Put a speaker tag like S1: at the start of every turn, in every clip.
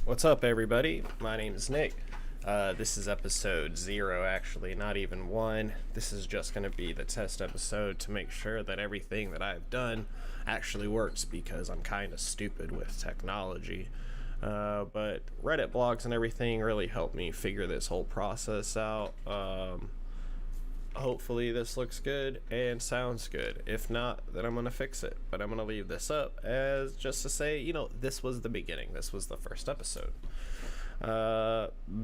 S1: What's up, everybody? My name is Nick. This is episode 0, actually, not even 1. This is just going to be the test episode to make sure that everything that I've done actually works because I'm kind of stupid with technology. But Reddit blogs and everything really helped me figure this whole process out. Hopefully this looks good and sounds good. If not, then I'm gonna fix it. But I'm gonna leave this up as just to say, this was the beginning. This was the first episode.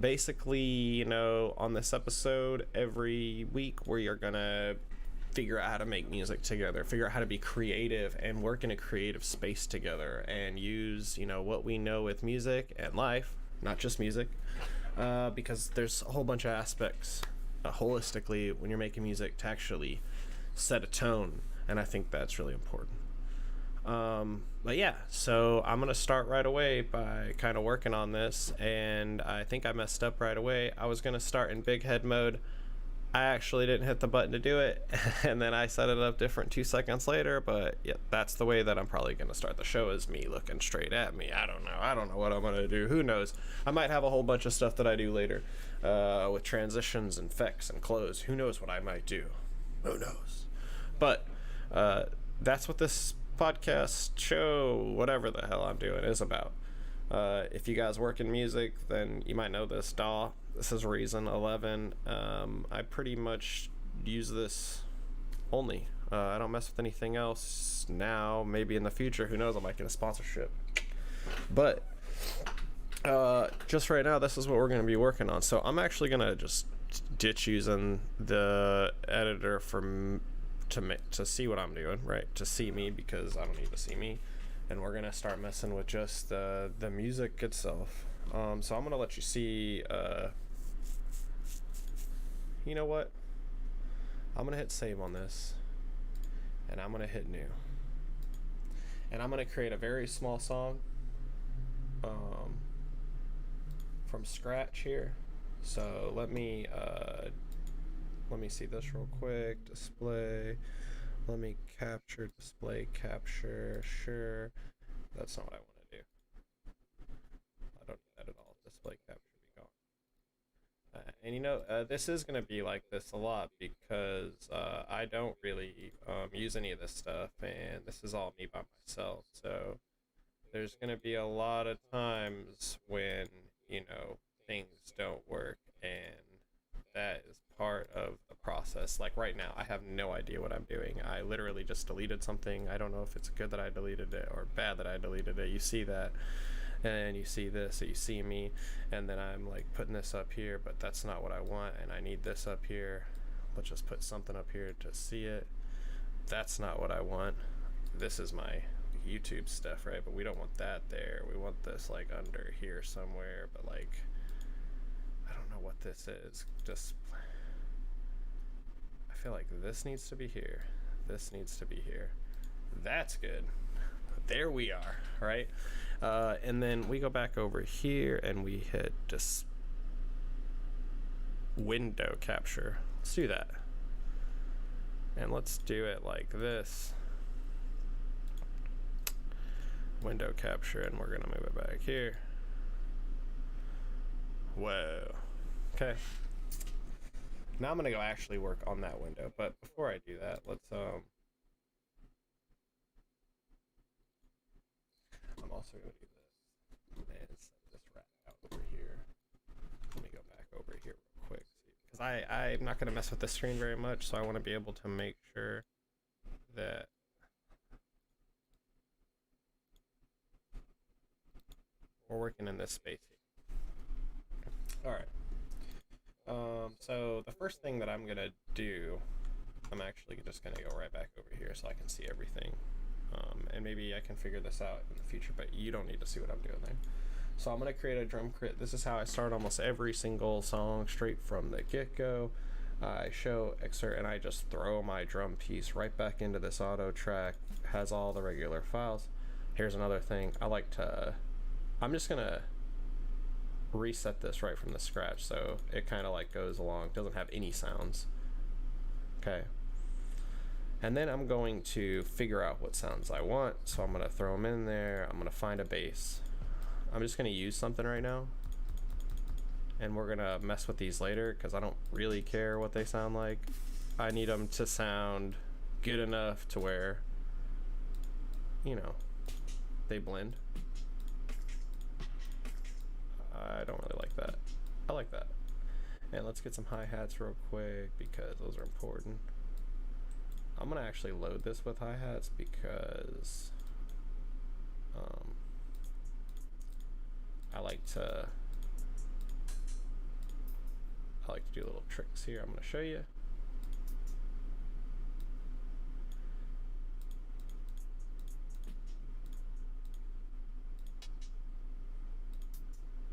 S1: Basically, on this episode, every week we are gonna figure out how to make music together, figure out how to be creative and work in a creative space together and use, what we know with music and life, not just music, because there's a whole bunch of aspects holistically when you're making music to actually set a tone, and I think that's really important. But yeah, so I'm gonna start right away by kind of working on this, and I think I messed up right away. I was gonna start in big head mode. I actually didn't hit the button to do it, and then I set it up different 2 seconds later. But yeah, that's the way that I'm probably gonna start the show, is me looking straight at me. I don't know what I'm gonna do. Who knows? I might have a whole bunch of stuff that I do later, with transitions and effects and close. Who knows what I might do? Who knows? But that's what this podcast show, whatever the hell I'm doing, is about. If you guys work in music, then you might know this DAW. This is Reason 11. I pretty much use this only. I don't mess with anything else now. Maybe in the future, who knows, I might get a sponsorship. But just right now, this is what we're going to be working on. So I'm actually going to just ditch using the editor to see what I'm doing, right? To see me, because I don't need to see me. And we're gonna start messing with just the music itself. So I'm gonna let you see. You know what? I'm gonna hit save on this, and I'm gonna hit new, and I'm gonna create a very small song from scratch here. So let me see this real quick. Display. Let me capture, display, capture. Sure. That's not what I want to do. I don't need that at all. Display capture be gone. And this is going to be like this a lot because I don't really use any of this stuff, and this is all me by myself. So there's going to be a lot of times when, things don't work, and that is part of the process. Like right now, I have no idea what I'm doing. I literally just deleted something. I don't know if it's good that I deleted it or bad that I deleted it. You see that, and you see this, so you see me, and then I'm like putting this up here, but that's not what I want, and I need this up here. Let's just put something up here to see it. That's not what I want. This is my YouTube stuff, right? But we don't want that there. We want this like under here somewhere, but like I don't know what this is. Just I feel like this needs to be here. This needs to be here. That's good. There we are, right? And then we go back over here and we hit just window capture. Let's do that. And let's do it like this. Window capture, and we're gonna move it back here. Whoa. Okay. Now I'm gonna go actually work on that window, but before I do that, let's I'm also gonna do this and set this rat out over here. Let me go back over here real quick, because I'm not gonna mess with the screen very much, so I want to be able to make sure that we're working in this space here. All right. So the first thing that I'm gonna do, I'm actually just gonna go right back over here so I can see everything. And maybe I can figure this out in the future, but you don't need to see what I'm doing there. So I'm gonna create a drum kit. This is how I start almost every single song, straight from the get-go. I show excerpt and I just throw my drum piece right back into this auto track. Has all the regular files. Here's another thing. I'm just gonna reset this right from the scratch, so it kind of like goes along, doesn't have any sounds. Okay. And then I'm going to figure out what sounds I want, so I'm gonna throw them in there. I'm gonna find a bass. I'm just gonna use something right now, and we're gonna mess with these later because I don't really care what they sound like. I need them to sound good enough to where, you know, they blend. I don't really like that. I like that. And let's get some hi-hats real quick because those are important. I'm gonna actually load this with hi-hats because I like to do little tricks here. I'm gonna show you.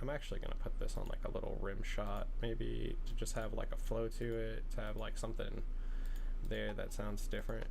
S1: I'm actually gonna put this on like a little rim shot, maybe to just have like a flow to it, to have like something there that sounds different.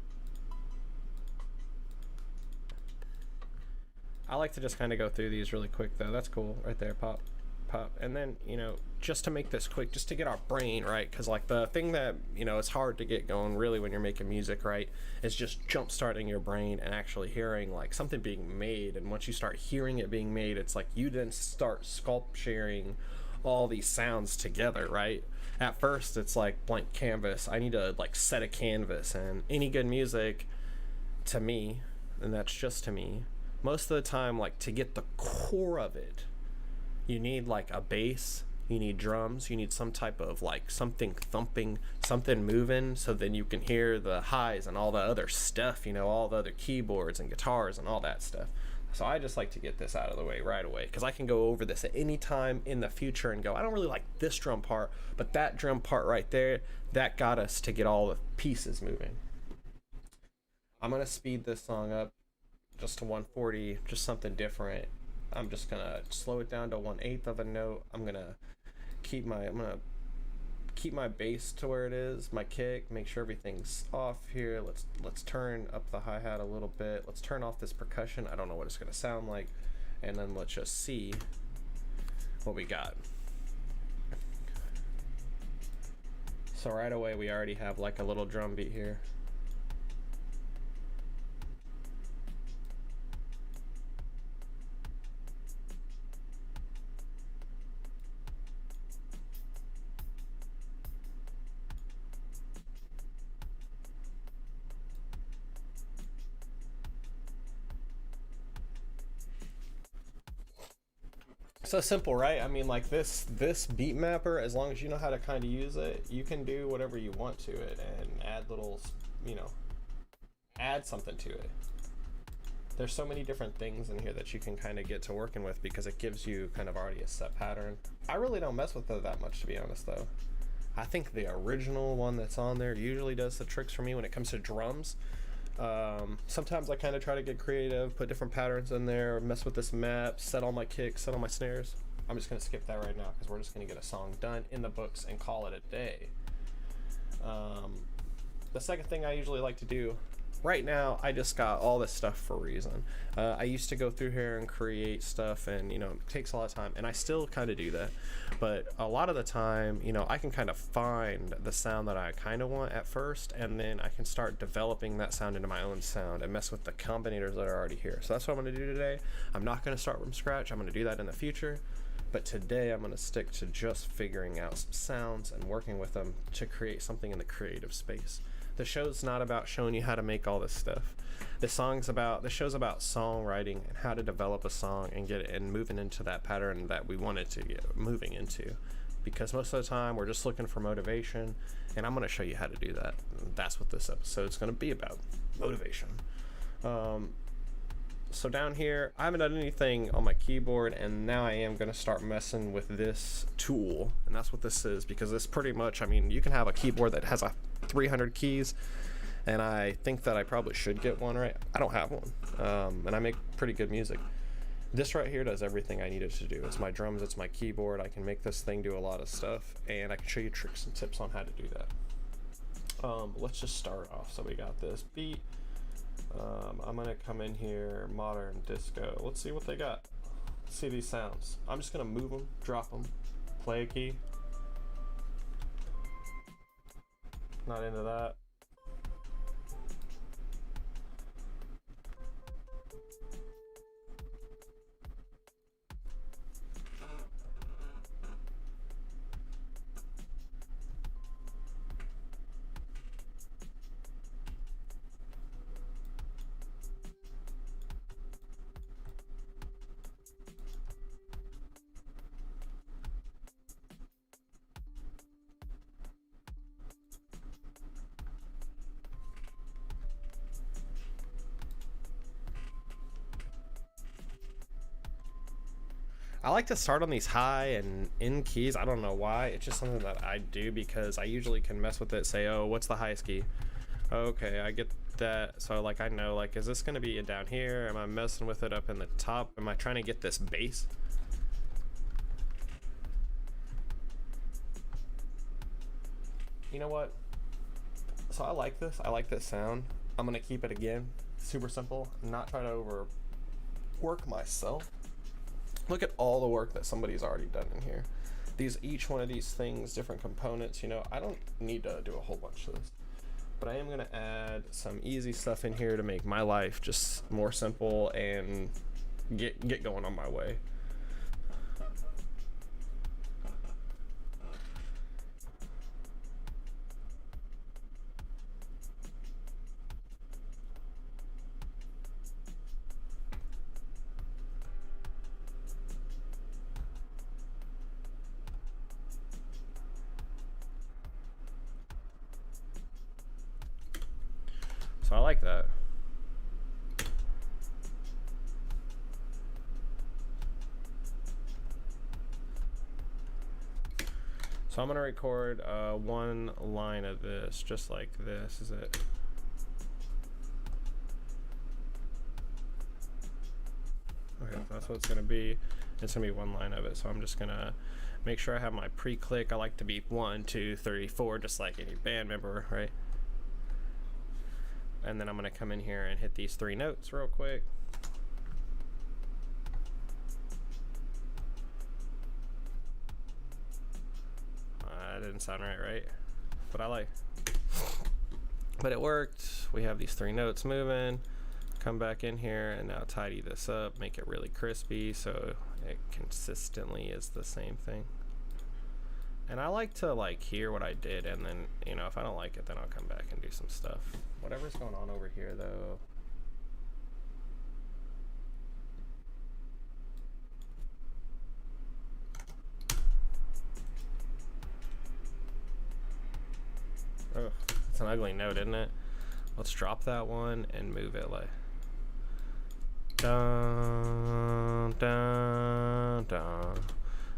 S1: I like to just kind of go through these really quick though. That's cool right there, pop, pop. And then, you know, just to make this quick, just to get our brain right, because like the thing that, you know, it's hard to get going really when you're making music, right, is just jump starting your brain and actually hearing like something being made. And once you start hearing it being made, it's like you then start sculpturing all these sounds together, right? At first it's like blank canvas. I need to like set a canvas, and any good music to me, and that's just to me, most of the time, like to get the core of it, you need like a bass, you need drums, you need some type of like something thumping, something moving, so then you can hear the highs and all the other stuff, you know, all the other keyboards and guitars and all that stuff. So I just like to get this out of the way right away, because I can go over this at any time in the future and go, I don't really like this drum part, but that drum part right there, that got us to get all the pieces moving. I'm gonna speed this song up just to 140, just something different. I'm just gonna slow it down to 1/8 of a note. I'm gonna keep my bass to where it is, my kick, make sure everything's off here. Let's turn up the hi-hat a little bit. Let's turn off this percussion. I don't know what it's gonna sound like. And then let's just see what we got. So right away we already have like a little drum beat here. So simple, right? I mean, like this beat mapper, as long as you know how to kind of use it, you can do whatever you want to it and add little, you know, add something to it. There's so many different things in here that you can kind of get to working with because it gives you kind of already a set pattern. I really don't mess with it that much, to be honest, though. I think the original one that's on there usually does the tricks for me when it comes to drums. Sometimes I kind of try to get creative, put different patterns in there, mess with this map, set all my kicks, set all my snares. I'm just going to skip that right now because we're just going to get a song done in the books and call it a day. The second thing I usually like to do, right now I just got all this stuff for a reason. I used to go through here and create stuff, and you know, it takes a lot of time, and I still kind of do that, but a lot of the time, you know, I can kind of find the sound that I kind of want at first, and then I can start developing that sound into my own sound and mess with the combinators that are already here. So that's what I'm going to do today. I'm not going to start from scratch. I'm going to do that in the future, but today I'm going to stick to just figuring out some sounds and working with them to create something in the creative space. The show's not about showing you how to make all this stuff. The show's about songwriting and how to develop a song and get it and moving into that pattern that we wanted to get moving into. Because most of the time we're just looking for motivation, and I'm going to show you how to do that. That's what this episode's going to be about, motivation. So down here, I haven't done anything on my keyboard, and now I am going to start messing with this tool, and that's what this is, because it's pretty much, I mean, you can have a keyboard that has a 300 keys, and I think that I probably should get one, right? I don't have one, and I make pretty good music. This right here does everything I needed to do. It's my drums, it's my keyboard. I can make this thing do a lot of stuff, and I can show you tricks and tips on how to do that. Let's just start off. So we got this beat. I'm gonna come in here, modern disco. Let's see what they got. Let's see these sounds. I'm just gonna move them, drop them, play a key. Not into that. I like to start on these high and in keys. I don't know why. It's just something that I do because I usually can mess with it. Say, oh, what's the highest key? Okay, I get that. So like I know, like, is this gonna be down here? Am I messing with it up in the top? Am I trying to get this bass? You know what? So I like this. I like this sound. I'm gonna keep it again. Super simple. Not try to overwork myself. Look at all the work that somebody's already done in here. Each one of these things, different components, you know, I don't need to do a whole bunch of this. But I am gonna add some easy stuff in here to make my life just more simple and get going on my way. So I like that. So I'm gonna record one line of this, just like this. Is it? Okay, that's what it's gonna be. It's gonna be one line of it. So I'm just gonna make sure I have my pre-click. I like to be 1, 2, 3, 4, just like any band member, right? And then I'm gonna come in here and hit these 3 notes real quick. That didn't sound right? But I like. But it worked. We have these 3 notes moving. Come back in here and now tidy this up, make it really crispy so it consistently is the same thing. And I like to like hear what I did, and then, you know, if I don't like it, then I'll come back and do some stuff. Whatever's going on over here though. Oh, it's an ugly note, isn't it? Let's drop that one and move it like dun dun dun.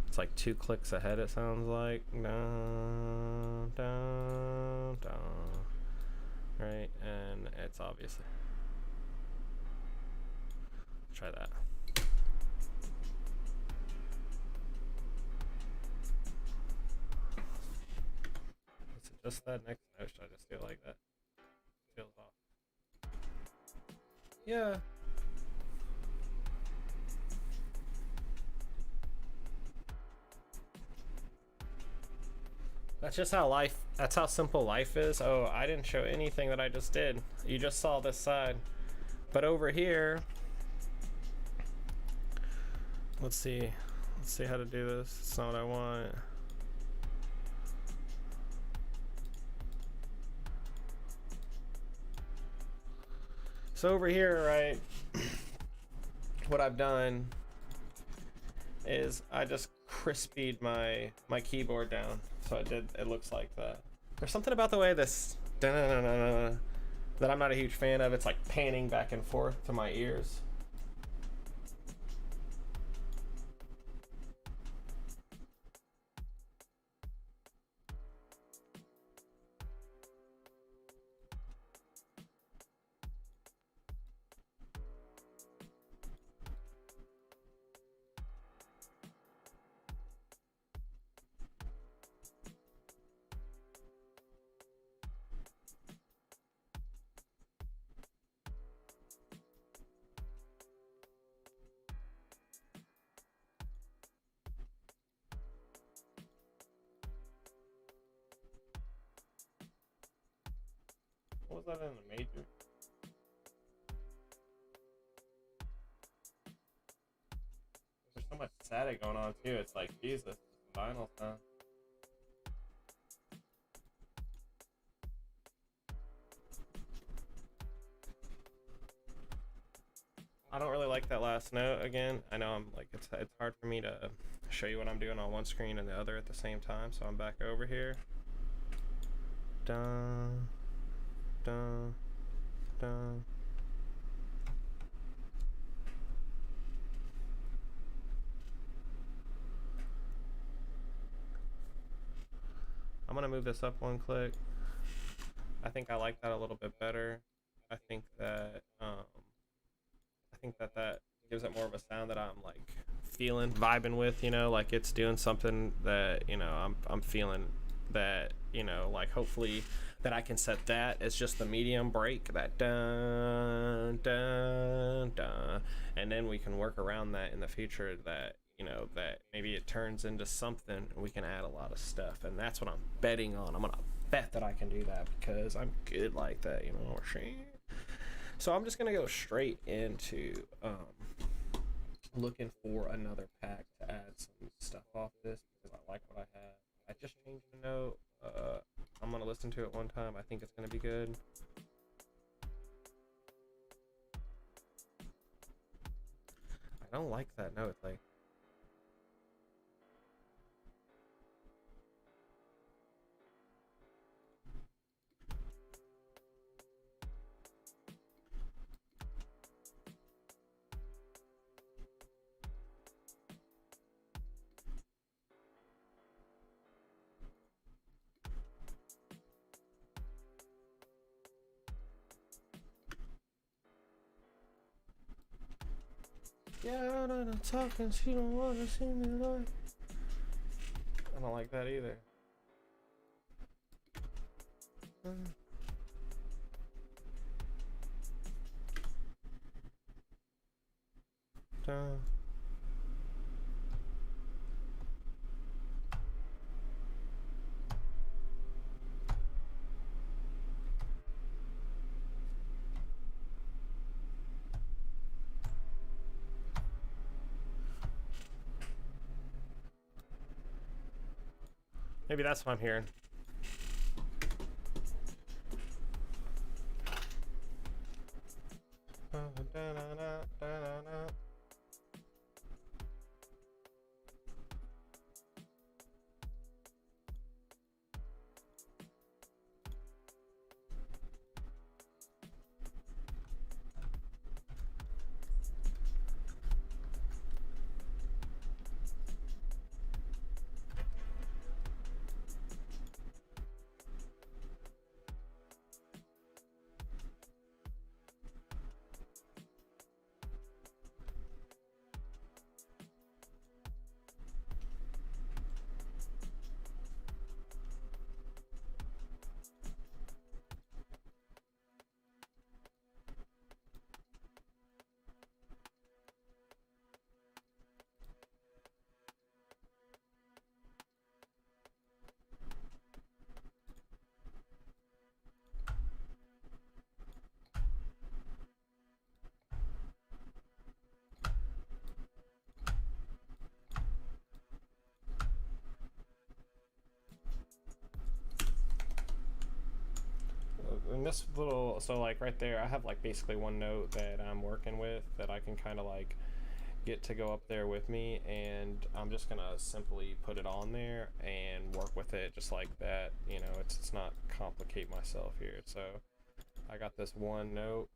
S1: It's like 2 clicks ahead, it sounds like. Dun dun dun. Right, and it's obviously. Try that. Let's adjust that next note. Should I just do it like that? Feels off. Yeah. That's how simple life is. Oh, I didn't show anything that I just did. You just saw this side. But over here, let's see how to do this. It's not what I want. So over here, right, what I've done is I just crispied my keyboard down. So it looks like that. There's something about the way this that I'm not a huge fan of. It's like panning back and forth to my ears. What was that in the major? There's so much static going on too. It's like, Jesus, vinyl sound. I don't really like that last note again. I know I'm like, it's hard for me to show you what I'm doing on one screen and the other at the same time. So I'm back over here. Dun, dun, dun. gonna move this up one click. I think I like that a little bit better. I think that that gives it more of a sound that I'm like feeling, vibing with, you know, like it's doing something that, you know, I'm feeling that, you know, like hopefully that I can set that as just the medium break, that dun dun dun, and then we can work around that in the future, that, you know, that maybe it turns into something and we can add a lot of stuff, and that's what I'm betting on. I'm gonna bet that I can do that because I'm good like that, you know. So I'm just gonna go straight into looking for another pack to add some stuff off this because I like what I have. I just changed the note. I'm gonna listen to it one time. I think it's gonna be good. I don't like that note, like. Yeah, I'm talking, she don't wanna see me like. I don't like that either. Maybe that's what I'm hearing. And this little, so like right there, I have like basically one note that I'm working with that I can kind of like get to go up there with me, and I'm just gonna simply put it on there and work with it just like that. You know, it's not complicate myself here. So I got this one note,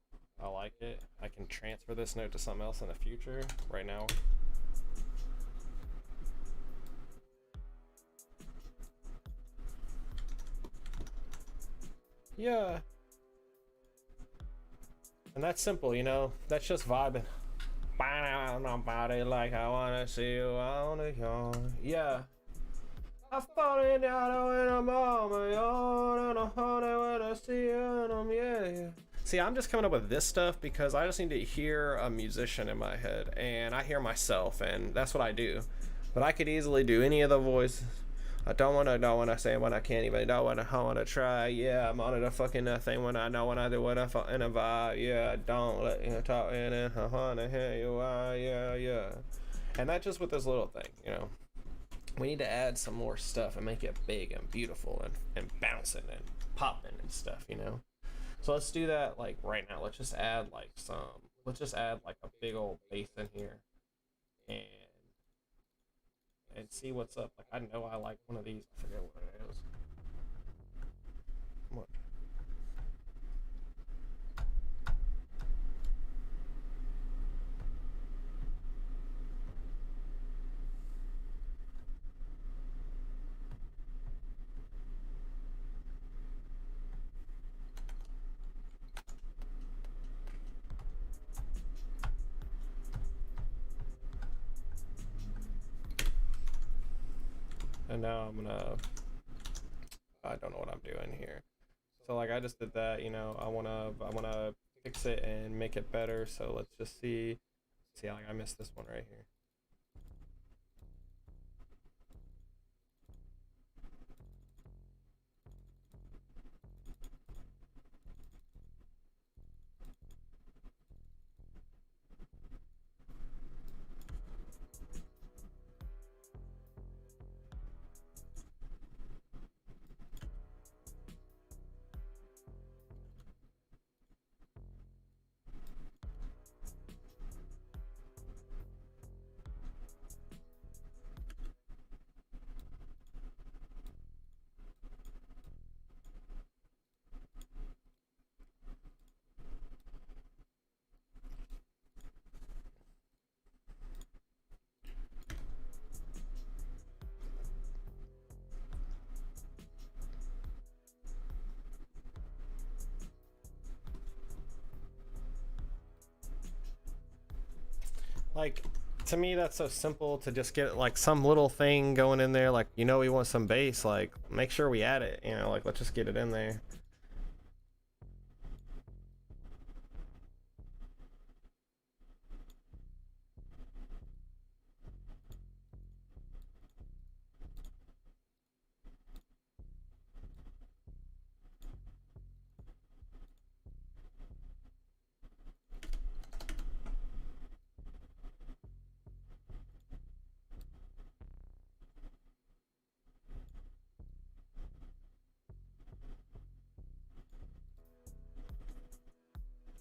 S1: I like it. I can transfer this note to something else in the future. Right now, yeah, and that's simple, you know, that's just vibing. Nobody like I wanna see you on the yawn. Yeah. I'm falling down when I'm on my own, and I'm haunted when I see you, and I'm, yeah. See, I'm just coming up with this stuff because I just need to hear a musician in my head, and I hear myself, and that's what I do. But I could easily do any of the voices. I don't wanna say when I can't even, don't wanna try. Yeah, I'm on the fucking thing when I know when I do what I fall in a vibe. Yeah, don't let you talk in it. I wanna hear you. Yeah, yeah. And that just with this little thing, you know. We need to add some more stuff and make it big and beautiful and bouncing and popping and stuff, you know. So let's do that like right now. Let's just add like a big old bass in here and see what's up. Like I know I like one of these. I forget what it is. What? and now I don't know what I'm doing here. So like I just did that, you know, I wanna fix it and make it better. So let's just see, like I missed this one right here. Like to me that's so simple to just get like some little thing going in there, like you know we want some bass, like make sure we add it, you know, like let's just get it in there.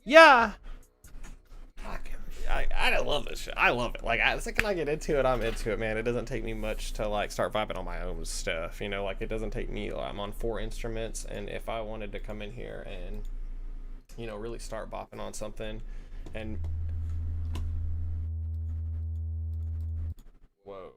S1: Yeah. I love this shit. I love it. Like, the second I get into it, I'm into it, man. It doesn't take me much to like start vibing on my own stuff. You know, like it doesn't take me. I'm on 4 instruments, and if I wanted to come in here and you know really start bopping on something, and whoa,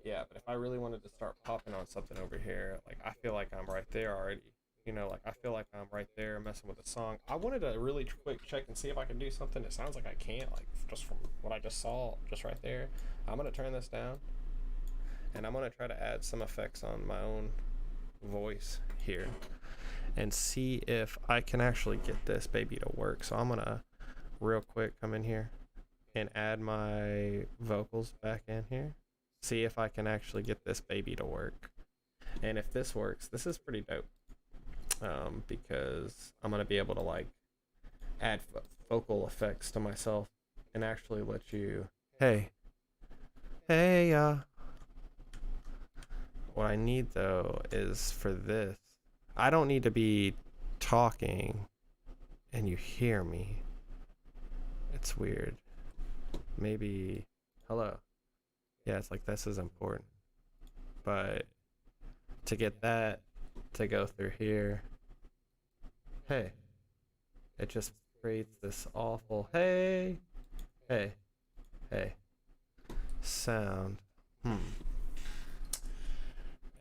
S1: yeah. But if I really wanted to start popping on something over here, like I feel like I'm right there already. You know, like I feel like I'm right there messing with the song. I wanted to really quick check and see if I can do something. It sounds like I can't, like just from what I just saw, just right there. I'm gonna turn this down, and I'm gonna try to add some effects on my own voice here, and see if I can actually get this baby to work. So I'm gonna real quick come in here and add my vocals back in here. See if I can actually get this baby to work. And if this works, this is pretty dope. Because I'm gonna be able to like add vocal effects to myself and actually let you, hey, hey, what I need though is for this, I don't need to be talking and you hear me. It's weird. Maybe, hello. Yeah, it's like this is important. But to get that to go through here, hey, it just creates this awful hey, hey, hey sound. And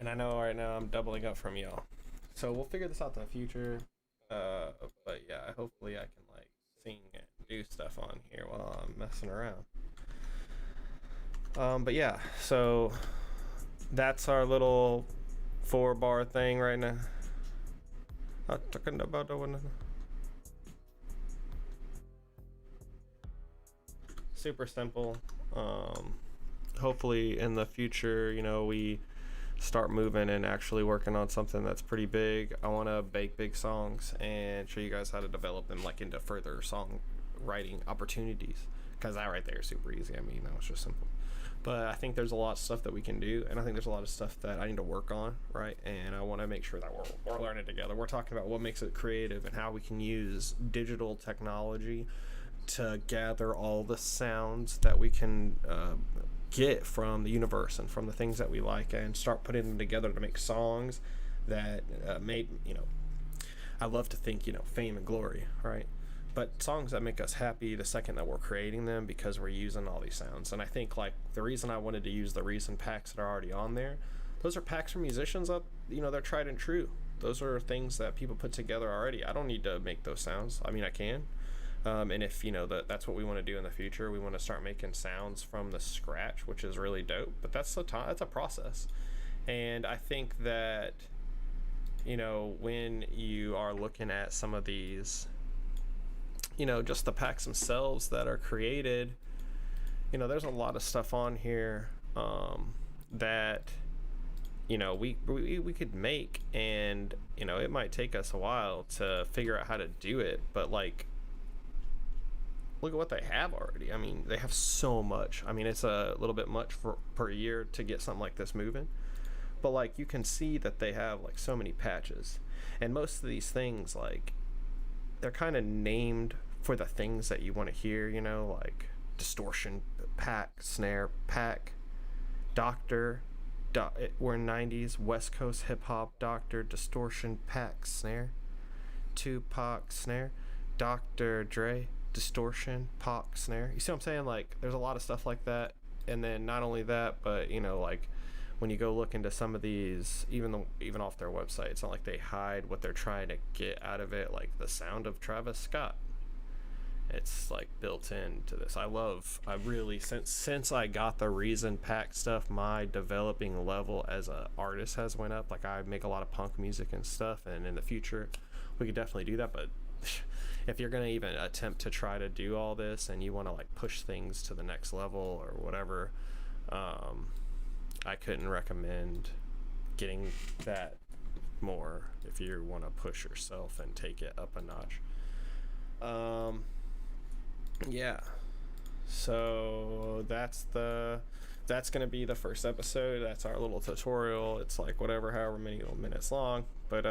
S1: I know right now I'm doubling up from y'all, so we'll figure this out in the future. But yeah, hopefully I can like sing and do stuff on here while I'm messing around. But yeah, so that's our little 4-bar thing right now. Talking about the one. Super simple. Hopefully in the future, you know, we start moving and actually working on something that's pretty big. I want to bake big songs and show you guys how to develop them like into further song writing opportunities, because that right there is super easy. I mean, that was just simple. But I think there's a lot of stuff that we can do, and I think there's a lot of stuff that I need to work on, right? And I want to make sure that we're learning together. We're talking about what makes it creative and how we can use digital technology to gather all the sounds that we can get from the universe and from the things that we like, and start putting them together to make songs that made, you know, I love to think, you know, fame and glory, right? But songs that make us happy the second that we're creating them, because we're using all these sounds. And I think like the reason I wanted to use the recent packs that are already on there, those are packs from musicians that, you know, they're tried and true. Those are things that people put together already. I don't need to make those sounds. I mean, I can, And if that's what we want to do in the future, we want to start making sounds from the scratch, which is really dope. But that's that's a process, and I think that when you are looking at some of these, just the packs themselves that are created, there's a lot of stuff on here that we could make, and it might take us a while to figure out how to do it, but like, look at what they have already. I mean, they have so much. I mean, it's a little bit much for per year to get something like this moving, but like, you can see that they have like so many patches, and most of these things, like, they're kind of named for the things that you want to hear, like distortion pack, snare pack, doctor, we're 90s West Coast hip hop, doctor, distortion pack, snare, Tupac snare, Dr. Dre, distortion, Pac snare. You see what I'm saying? Like, there's a lot of stuff like that. And then not only that, but like, when you go look into some of these, even off their website, it's not like they hide what they're trying to get out of it, like the sound of Travis Scott. It's like built into this. I really, since I got the Reason pack stuff, my developing level as a artist has went up. Like, I make a lot of punk music and stuff, and in the future we could definitely do that. But if you're gonna even attempt to try to do all this, and you want to like push things to the next level or whatever, I couldn't recommend getting that more if you want to push yourself and take it up a notch. Yeah, so that's gonna be the first episode. That's our little tutorial. It's like whatever, however many minutes long, but